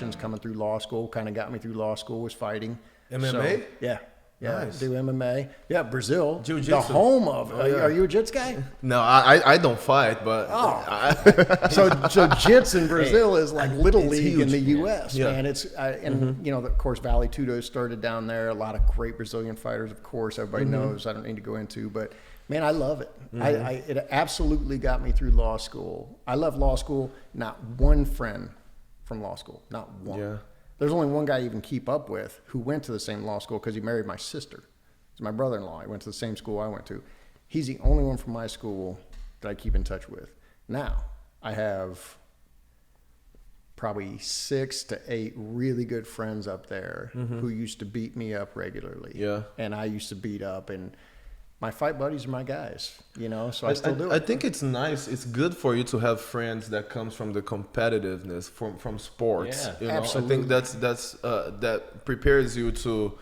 passions coming through law school, kind of got me through law school, was fighting. MMA? So, yeah. Yeah, Nice. do MMA. Yeah, Brazil, Jiu-jitsu. the home of. Oh, yeah. Are you a jits guy? No, I don't fight, but So jits in Brazil is like little It's league huge. in the U.S. Yeah. Man, it's and you know, of course, Vale Tudo started down there. A lot of great Brazilian fighters, of course, everybody knows. I don't need to go into, but man, I love it. It absolutely got me through law school. I left law school. Not one friend from law school, not one. Yeah. There's only one guy I even keep up with who went to the same law school because he married my sister. It's my brother-in-law. He went to the same school I went to. He's the only one from my school that I keep in touch with. Now, I have probably 6 to 8 really good friends up there who used to beat me up regularly. Yeah. And I used to beat up, and my fight buddies are my guys, you know, so I still do it. I think it's nice. It's good for you to have friends that comes from the competitiveness from sports. Yeah, you know? absolutely. I think that prepares you to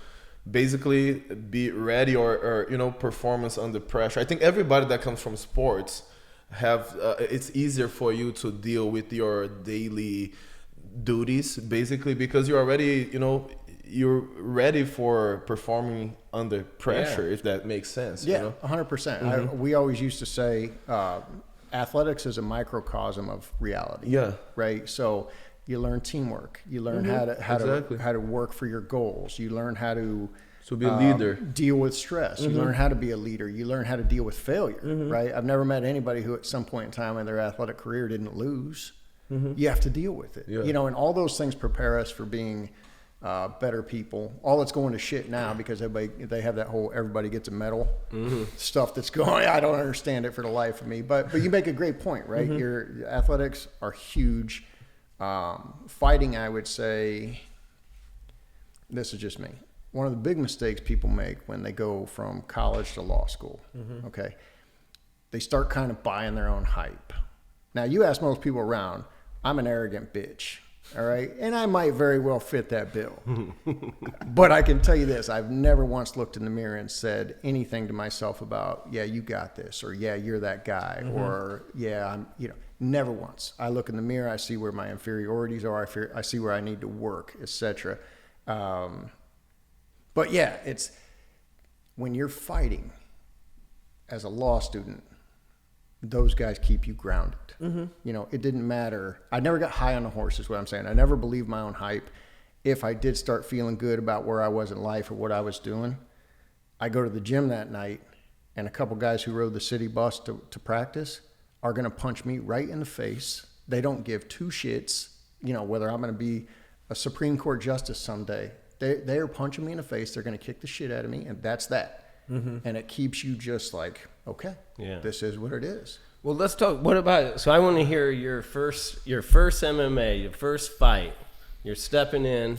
basically be ready or you know, performance under pressure. I think everybody that comes from sports have it's easier for you to deal with your daily duties basically because you're already, you know, you're ready for performing under pressure, if that makes sense. Yeah, you know? 100%. We always used to say athletics is a microcosm of reality. Yeah. Right? So you learn teamwork. You learn Exactly. how to work for your goals. You learn how to be a leader. Deal with stress. You learn how to be a leader. You learn how to deal with failure, right? I've never met anybody who at some point in time in their athletic career didn't lose. You have to deal with it. Yeah. You know, and all those things prepare us for being better people. All that's going to shit now because they have that whole everybody gets a medal stuff that's going. I don't understand it for the life of me. But you make a great point, right? Your athletics are huge. Fighting, I would say, this is just me. One of the big mistakes people make when they go from college to law school, okay, they start kind of buying their own hype. Now, you ask most people around, I'm an arrogant bitch. All right. And I might very well fit that bill. But I can tell you this. I've never once looked in the mirror and said anything to myself about, yeah, you got this, or yeah, you're that guy, or yeah, I'm, you know, never once. I look in the mirror, I see where my inferiorities are, I see where I need to work, etc. But yeah, it's when you're fighting as a law student, those guys keep you grounded. You know, it didn't matter. I never got high on the horse is what I'm saying. I never believed my own hype. If I did start feeling good about where I was in life or what I was doing, I go to the gym that night and a couple guys who rode the city bus to practice are going to punch me right in the face. They don't give two shits, you know, whether I'm going to be a Supreme Court justice someday. They are punching me in the face. They're going to kick the shit out of me, and that's that. And it keeps you just like, okay, this is what it is. Well, let's talk. What about? So I want to hear your first MMA, your first fight. You're stepping in.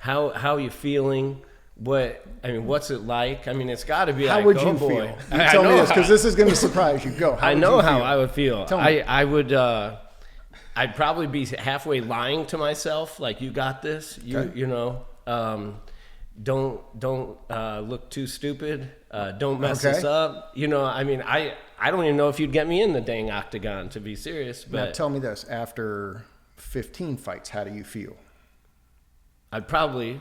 How you feeling? What's it like? I mean, it's got to be. How like, would oh you boy. feel? You tell me this because this is going to surprise you. Go. I know how I would feel. Tell me. I would. I'd probably be halfway lying to myself, like you got this. You know. Don't look too stupid. Don't mess this up. You know, I mean, I don't even know if you'd get me in the dang octagon, to be serious. But now tell me this: after 15 fights, how do you feel? I'd probably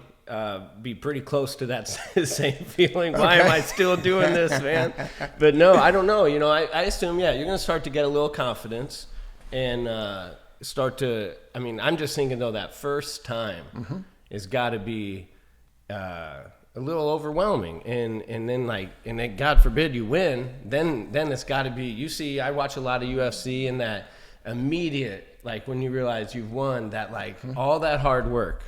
be pretty close to that same feeling. Why am I still doing this, man? But no, I don't know. You know, I assume, you're going to start to get a little confidence and start to. I mean, I'm just thinking though that first time has got to be a little overwhelming, and then God forbid you win, then it's got to be. You see, I watch a lot of UFC, and that immediate, like when you realize you've won, that like all that hard work,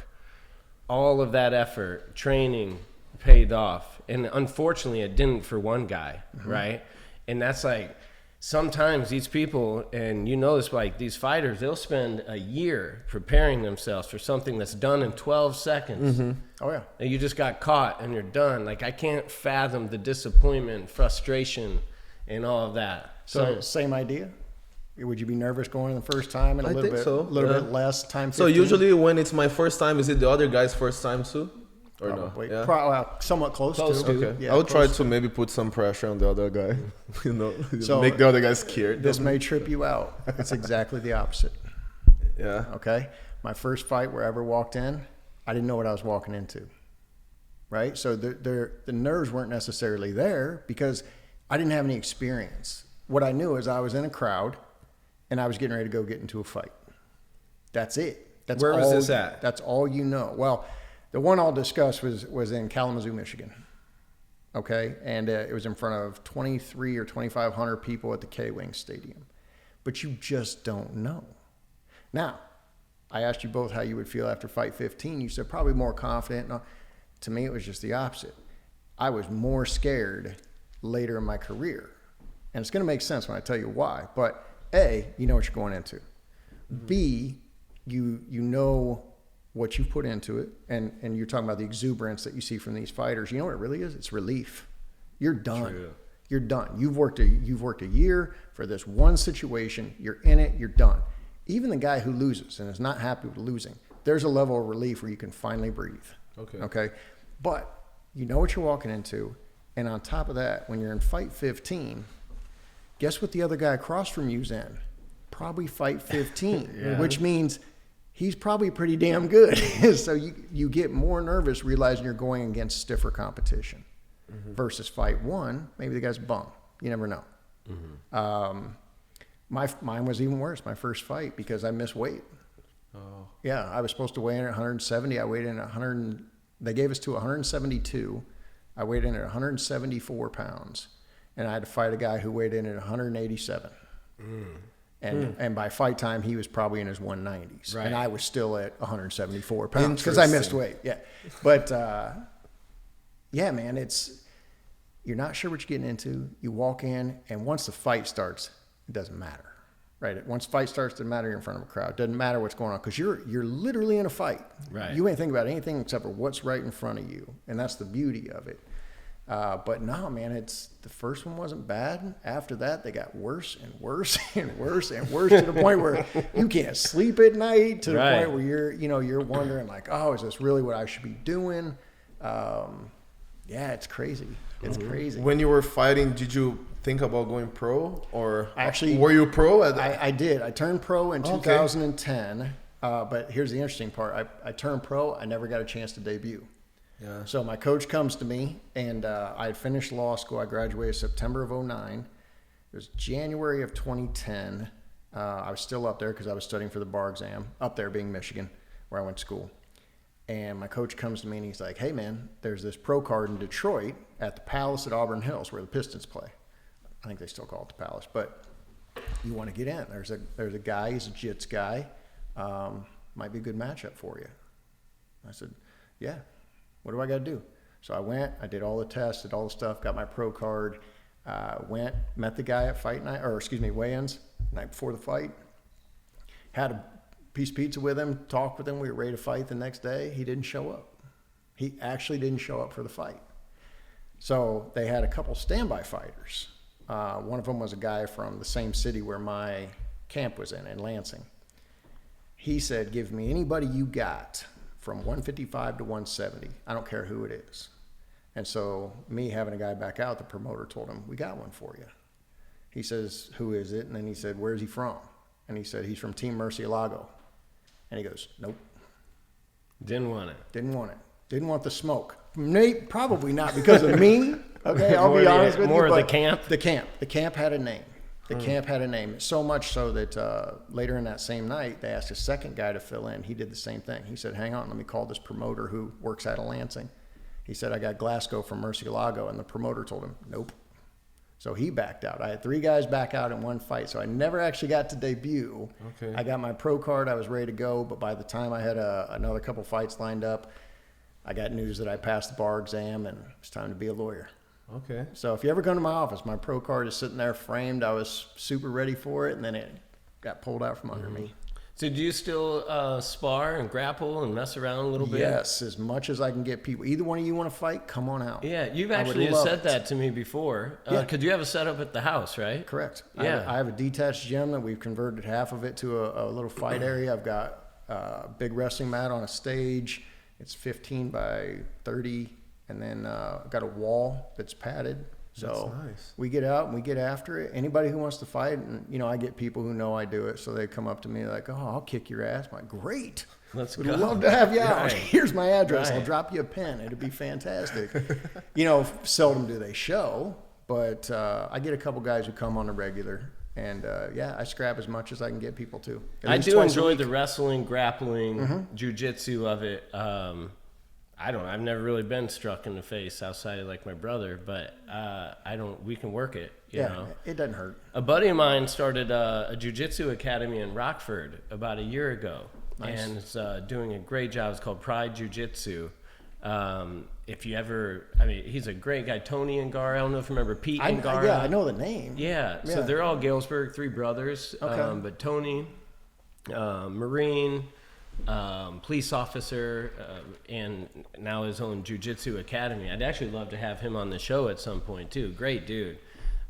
all of that effort, training paid off, and unfortunately it didn't for one guy, right? And that's like sometimes these people, and you know this, like these fighters, they'll spend a year preparing themselves for something that's done in 12 seconds. Oh yeah. And you just got caught and you're done. Like I can't fathom the disappointment, frustration, and all of that. So same idea. Would you be nervous going in the first time and a little bit less time? 15? So usually when it's my first time, is it the other guy's first time too? Or Probably. no? Yeah. Somewhat close to. Okay. Yeah, I would try to maybe put some pressure on the other guy, you know, So make the other guy scared. This may trip you out. It's exactly the opposite. Yeah. Okay. my first fight where I ever walked in, I didn't know what I was walking into. Right? So the nerves weren't necessarily there because I didn't have any experience. What I knew is I was in a crowd and I was getting ready to go get into a fight. That's it. That's Where was all, this at? That's all you know. Well, the one I'll discuss was in Kalamazoo, Michigan. Okay? And it was in front of 23 or 2,500 people at the K-Wing Stadium. But you just don't know. Now, I asked you both how you would feel after fight 15. You said probably more confident. No, to me, it was just the opposite. I was more scared later in my career. And it's going to make sense when I tell you why. But A, you know what you're going into. B, you know what you put into it. And you're talking about the exuberance that you see from these fighters. You know what it really is? It's relief. You're done. True. You're done. You've worked a year for this one situation. You're in it. You're done. Even the guy who loses and is not happy with losing, there's a level of relief where you can finally breathe. Okay. But you know what you're walking into. And on top of that, when you're in fight 15, guess what the other guy across from you's in? Probably fight 15, Yeah. which means he's probably pretty damn good. So you get more nervous realizing you're going against stiffer competition versus fight 1. Maybe the guy's bum. You never know. Mine was even worse, my first fight, because I missed weight. Oh. Yeah, I was supposed to weigh in at 170. I weighed in at 100. They gave us to 172. I weighed in at 174 pounds, and I had to fight a guy who weighed in at 187. And by fight time, he was probably in his 190s, Right. and I was still at 174 pounds because I missed weight. Yeah, but yeah, man, you're not sure what you're getting into. You walk in, and once the fight starts, it doesn't matter, right? Once fight starts, it doesn't matter you're in front of a crowd. It doesn't matter what's going on because you're literally in a fight. Right. You ain't thinking about anything except for what's right in front of you, and that's the beauty of it. But no, man, the first one wasn't bad. After that, they got worse and worse and worse and worse to the point where you can't sleep at night. To the Right. point where you're wondering like, oh, is this really what I should be doing? Yeah, it's crazy. It's crazy. When you were fighting, did you think about going pro, or Actually, were you pro? I did. I turned pro in Okay. 2010. But here's the interesting part. I turned pro. I never got a chance to debut. Yeah. So my coach comes to me, and I had finished law school. I graduated September of 2009. It was January of 2010. I was still up there because I was studying for the bar exam, up there being Michigan, where I went to school. And my coach comes to me, and he's like, hey, man, there's this pro card in Detroit at the Palace at Auburn Hills where the Pistons play. I think they still call it the Palace. But you want to get in. There's a guy, he's a jits guy. Might be a good matchup for you. I said, yeah. What do I got to do? So I went, I did all the tests, did all the stuff, got my pro card, went, met the guy at weigh-ins, night before the fight. Had a piece of pizza with him, talked with him. We were ready to fight the next day. He didn't show up. He actually didn't show up for the fight. So they had a couple standby fighters. One of them was a guy from the same city where my camp was in Lansing. He said, give me anybody you got from 155 to 170. I don't care who it is. And so me having a guy back out, the promoter told him, we got one for you. He says, who is it? And then he said, where's he from? And he said, he's from Team Murcielago. And he goes, nope. Didn't want it. Didn't want it. Didn't want the smoke. Nate, probably not because of me. Okay, I'll be honest with you. More of the but camp? The camp had a name. The camp had a name. So much so that later in that same night, they asked a second guy to fill in. He did the same thing. He said, hang on, let me call this promoter who works out of Lansing. He said, I got Glasgow from Murcielago. And the promoter told him, nope. So he backed out. I had 3 guys back out in one fight. So I never actually got to debut. Okay. I got my pro card. I was ready to go. But by the time I had another couple fights lined up, I got news that I passed the bar exam and it was time to be a lawyer. Okay. So if you ever come to my office, my pro card is sitting there framed. I was super ready for it, and then it got pulled out from under me. So do you still spar and grapple and mess around a little bit? Yes, as much as I can get people. Either one of you want to fight, come on out. Yeah, you've I would actually love said it. that to me before. Yeah. Because you have a setup at the house, right? Correct. Yeah. I have a detached gym that we've converted half of it to a little fight area. I've got a big wrestling mat on a stage. It's 15 by 30, and then I've got a wall that's padded. So nice. we get out and we get after it. Anybody who wants to fight, and I get people who know I do it, so they come up to me like, "Oh, I'll kick your ass." I'm like, "Great, Let's would go. love to have you out. Right. Here's my address. I'll Right. drop you a pen. It'd be fantastic." Seldom do they show, but I get a couple guys who come on the regular, and I scrap as much as I can get people to. At I least do twice a enjoy week. the wrestling, grappling, jujitsu of it. I've never really been struck in the face outside of like my brother, but we can work it, you know. It doesn't hurt. A buddy of mine started a jiu-jitsu academy in Rockford about a year ago. Nice. And it's doing a great job. It's called Pride Jiu-Jitsu. If you ever, he's a great guy. Tony and Gar, I don't know if you remember Pete and Gar. Yeah, I know the name. Yeah, so they're all Galesburg, 3 brothers. Okay. But Tony, Marine, police officer, and now his own jiu-jitsu academy. I'd actually love to have him on the show at some point too. Great dude.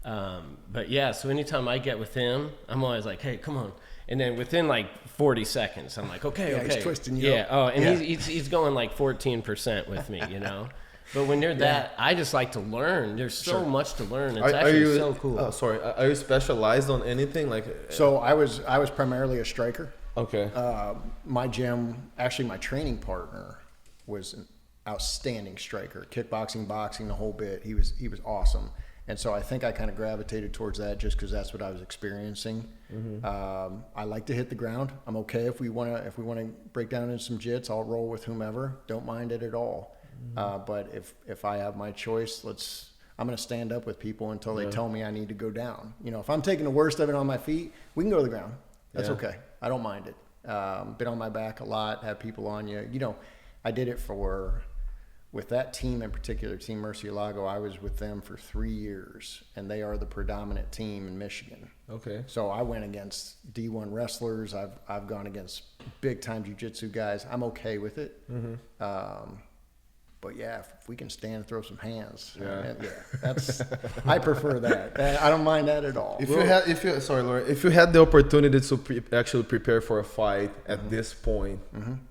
But yeah, so anytime I get with him, I'm always like, "Hey, come on." And then within like 40 seconds, I'm like, okay. He's twisting you up. Oh, and he's going like 14% with me, you know? But when you're that, I just like to learn. There's so much to learn. It's actually so cool. Oh, sorry. Are you specialized on anything? So I was primarily a striker. Okay. My gym, actually my training partner was an outstanding striker. Kickboxing, boxing, the whole bit. He was awesome. And so I think I kind of gravitated towards that just because that's what I was experiencing. I like to hit the ground. I'm okay if we want to break down into some jits. I'll roll with whomever. Don't mind it at all. But if I have my choice, I'm going to stand up with people until they tell me I need to go down. If I'm taking the worst of it on my feet, we can go to the ground. That's okay. I don't mind it. Been on my back a lot. Have people on you. I did it with that team in particular, Team Murcielago. I was with them for 3 years, and they are the predominant team in Michigan. Okay. So I went against D1 wrestlers. I've gone against big time jiu-jitsu guys. I'm okay with it. But yeah, if we can stand and throw some hands, I prefer that. I don't mind that at all. If you had the opportunity to actually prepare for a fight at this point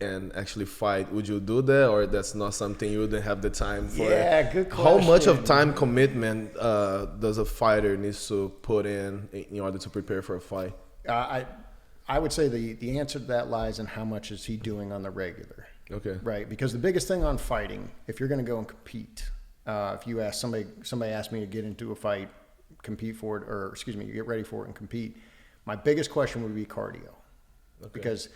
and actually fight, would you do that, or that's not something you wouldn't have the time for? Yeah, good question. How much of time commitment does a fighter needs to put in order to prepare for a fight? I would say the answer to that lies in how much is he doing on the regular. Okay. Right, because the biggest thing on fighting, if you're going to go and compete, if you ask somebody asked me to get into a fight, compete for it, or get ready for it and compete, my biggest question would be cardio. Okay. Because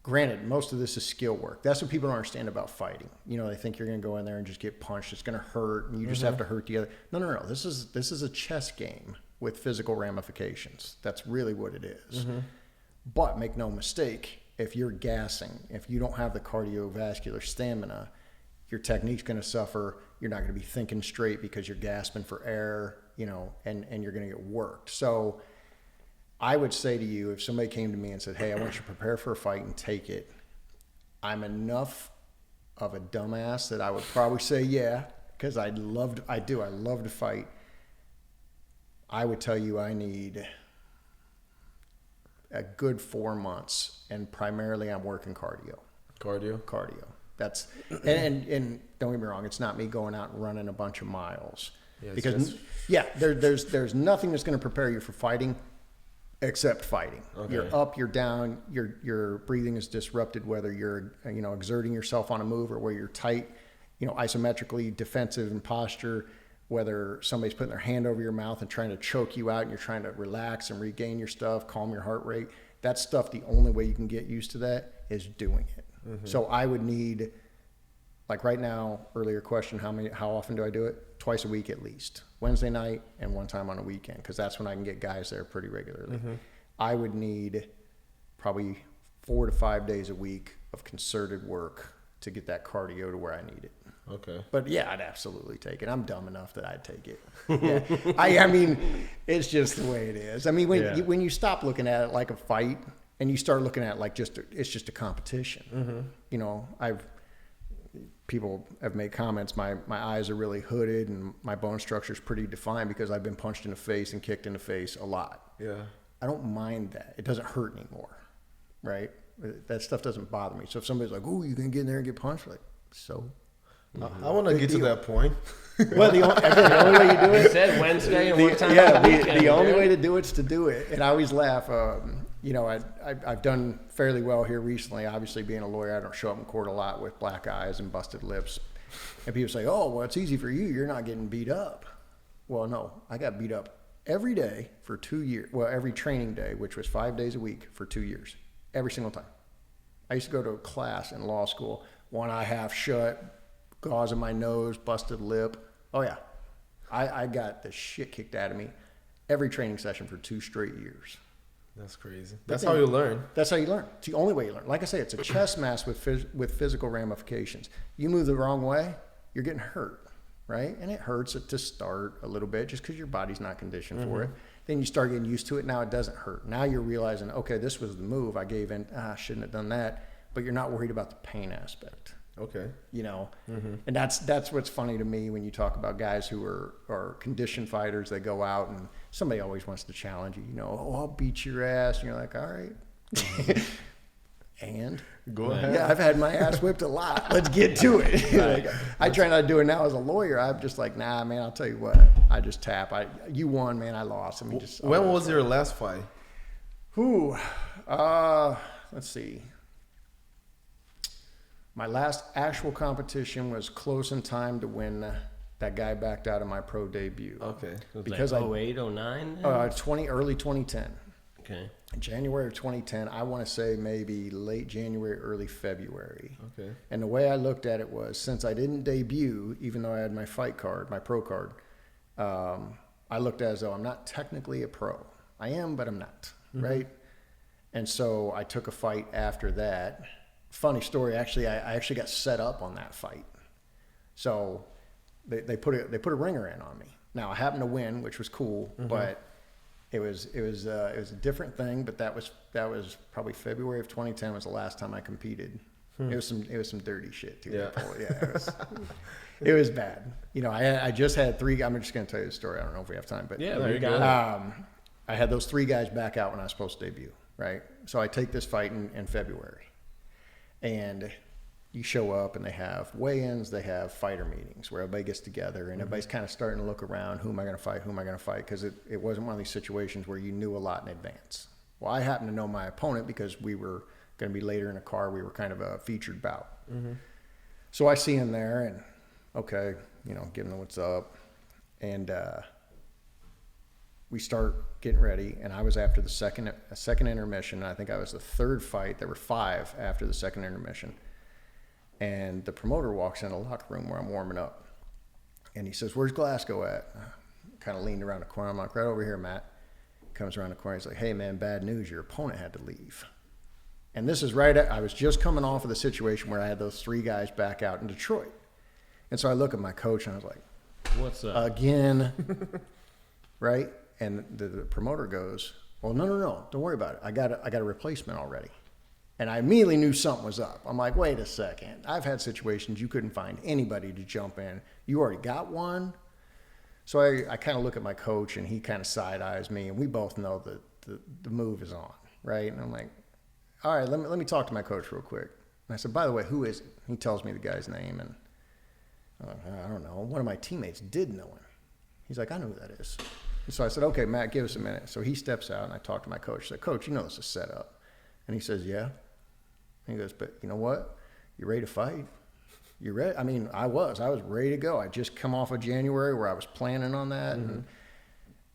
granted, most of this is skill work. That's what people don't understand about fighting. They think you're going to go in there and just get punched. It's going to hurt, and you just have to hurt the other. No. This is a chess game with physical ramifications. That's really what it is. But make no mistake, if you're gassing, if you don't have the cardiovascular stamina, your technique's going to suffer. You're not going to be thinking straight because you're gasping for air, and you're going to get worked. So I would say to you, if somebody came to me and said, "Hey, I want you to prepare for a fight and take it," I'm enough of a dumbass that I would probably say yeah, because I love to fight. I would tell you I need a good 4 months, and primarily I'm working cardio. Cardio. That's and don't get me wrong, it's not me going out and running a bunch of miles. Because there's nothing that's going to prepare you for fighting except fighting. Okay. You're up, you're down, your breathing is disrupted, whether you're exerting yourself on a move or where you're tight, isometrically defensive in posture, whether somebody's putting their hand over your mouth and trying to choke you out and you're trying to relax and regain your stuff, calm your heart rate. That stuff, the only way you can get used to that is doing it. So I would need, like right now, earlier question, how often do I do it? Twice a week at least. Wednesday night and one time on a weekend, because that's when I can get guys there pretty regularly. I would need probably 4 to 5 days a week of concerted work to get that cardio to where I need it. Okay. But yeah, I'd absolutely take it. I'm dumb enough that I'd take it. Yeah. I mean, it's just the way it is. I mean, when you stop looking at it like a fight and you start looking at it like it's just a competition. People have made comments. My eyes are really hooded and my bone structure is pretty defined because I've been punched in the face and kicked in the face a lot. Yeah. I don't mind that. It doesn't hurt anymore, right? That stuff doesn't bother me. So if somebody's like, "Oh, you can get in there and get punched," like, so. I want to get to that point. Well, the only way you do You it, said Wednesday and one time yeah, on the weekend. the only dude. way to do it's to do it. And I always laugh. You know, I've done fairly well here recently. Obviously, being a lawyer, I don't show up in court a lot with black eyes and busted lips. And people say, "Oh, well, it's easy for you. You're not getting beat up." Well, no, I got beat up every day for 2 years. Well, every training day, which was 5 days a week for 2 years, every single time. I used to go to a class in law school, one eye half shut, gauze in my nose, busted lip. Oh yeah, I got the shit kicked out of me every training session for 2 straight years. That's crazy. That's how you learn. That's how you learn. It's the only way you learn. Like I say, it's a chess match with physical ramifications. You move the wrong way, you're getting hurt, right? And it hurts to start a little bit just because your body's not conditioned for it. Then you start getting used to it. Now it doesn't hurt. Now you're realizing, okay, this was the move. I gave in. I shouldn't have done that. But you're not worried about the pain aspect. Okay. You know, and that's what's funny to me when you talk about guys who are conditioned fighters. They go out and somebody always wants to challenge you. You know, oh, I'll beat your ass, and you're like, all right. And Go ahead. yeah, I've had my ass whipped a lot. Let's get to it. Like, I try not to do it now as a lawyer. I'm just like, nah, man. I'll tell you what. I just tap. You won, man. I lost. I mean, just When was your last fight? Who? Let's see. My last actual competition was close in time to when that guy backed out of my pro debut. Okay. Because like 08, 09? early 2010. Okay. In January of 2010, I want to say maybe late January, early February. Okay. And the way I looked at it was, since I didn't debut, even though I had my fight card, my pro card, I looked at it as though I'm not technically a pro. I am, but I'm not, right? And so I took a fight after that. Funny story, actually, I actually got set up on that fight. So they put a ringer in on me. Now I happened to win, which was cool, but it was a different thing. But that was probably February of 2010 was the last time I competed. It was some dirty shit too. Yeah. It was bad. You know, I just had 3. I'm just going to tell you the story. I don't know if we have time, but Yeah, there we you got go. it. I had those 3 guys back out when I was supposed to debut, right? So I take this fight in February. And you show up and they have weigh-ins, they have fighter meetings where everybody gets together and everybody's kind of starting to look around, who am I going to fight, because it wasn't one of these situations where you knew a lot in advance. Well, I happen to know my opponent because we were going to be later in a car. We were kind of a featured bout. So I see him there and, okay, you know, giving him what's up. And we start getting ready, and I was after the second intermission. I think I was the 3rd fight. There were 5 after the second intermission. And the promoter walks in the locker room where I'm warming up. And he says, "Where's Glasgow at?" Kind of leaned around the corner. I'm like, "Right over here, Matt." Comes around the corner. He's like, "Hey, man, bad news. Your opponent had to leave." And this is I was just coming off of the situation where I had those 3 guys back out in Detroit. And so I look at my coach, and I was like, What's up? Again, right? And the promoter goes, "Well, no, don't worry about it. I got a replacement already." And I immediately knew something was up. I'm like, wait a second. I've had situations you couldn't find anybody to jump in. You already got one? So I kind of look at my coach, and he kind of side-eyes me, and we both know that the move is on, right? And I'm like, all right, let me talk to my coach real quick. And I said, "By the way, who is it?" He tells me the guy's name, and I don't know. One of my teammates did know him. He's like, "I know who that is." So I said, "Okay, Matt, give us a minute." So he steps out, and I talk to my coach. I said, "Coach, you know this is set up." And he says, "Yeah." And he goes, "But you know what? You ready to fight? You ready?" I mean, I was ready to go. I just come off of January where I was planning on that.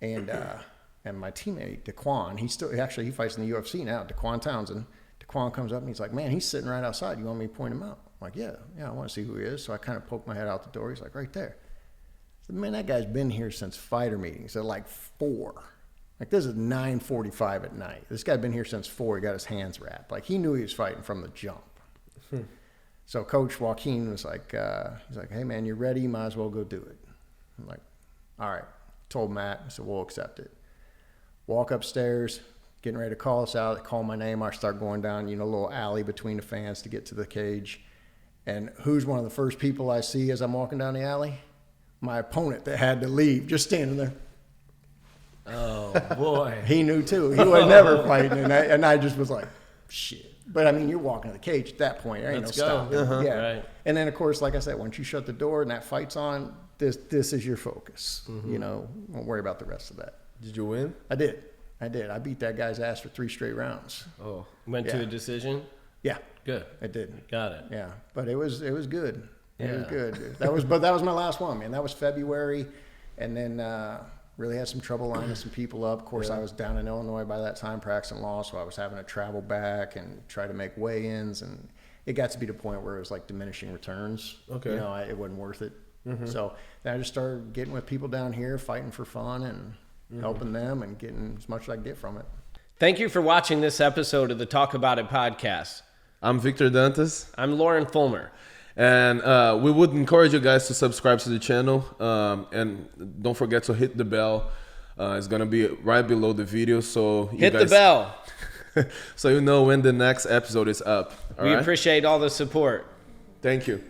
And my teammate, Daquan, he fights in the UFC now, Daquan Townsend. Daquan comes up, and he's like, "Man, he's sitting right outside. You want me to point him out?" I'm like, yeah, I want to see who he is. So I kind of poke my head out the door. He's like, "Right there." I said, "Man, that guy's been here since fighter meetings at like 4. Like, this is 9:45 at night. This guy's been here since 4. He got his hands wrapped. Like, he knew he was fighting from the jump." So Coach Joaquin was like, he's like, "Hey, man, you're ready. You might as well go do it." I'm like, all right. Told Matt. I said, "We'll accept it." Walk upstairs, getting ready to call us out. They call my name. I start going down, a little alley between the fans to get to the cage. And who's one of the first people I see as I'm walking down the alley? My opponent that had to leave, just standing there. Oh, boy. He knew too. He was never fighting. And I just was like, shit. But I mean, you're walking to the cage at that point. There ain't Let's no go. stopping. Yeah. Right. And then, of course, like I said, once you shut the door and that fight's on, this is your focus. You know, don't worry about the rest of that. Did you win? I did. I beat that guy's ass for 3 straight rounds. Oh, went to a decision. Yeah, Good. I did. Got it. Yeah, but it was good. It was Yeah. good. That was my last one, man. That was February, and then really had some trouble lining some people up. Of course, I was down in Illinois by that time, practicing law, so I was having to travel back and try to make weigh-ins, and it got to be the point where it was like diminishing returns. Okay. You know, it wasn't worth it. So then I just started getting with people down here, fighting for fun and helping them and getting as much as I could get from it. Thank you for watching this episode of the Talk About It podcast. I'm Victor Dantas. I'm Lauren Fulmer. And we would encourage you guys to subscribe to the channel. And don't forget to hit the bell. It's going to be right below the video. So you Hit guys, the bell. so you know when the next episode is up. All We right? appreciate all the support. Thank you.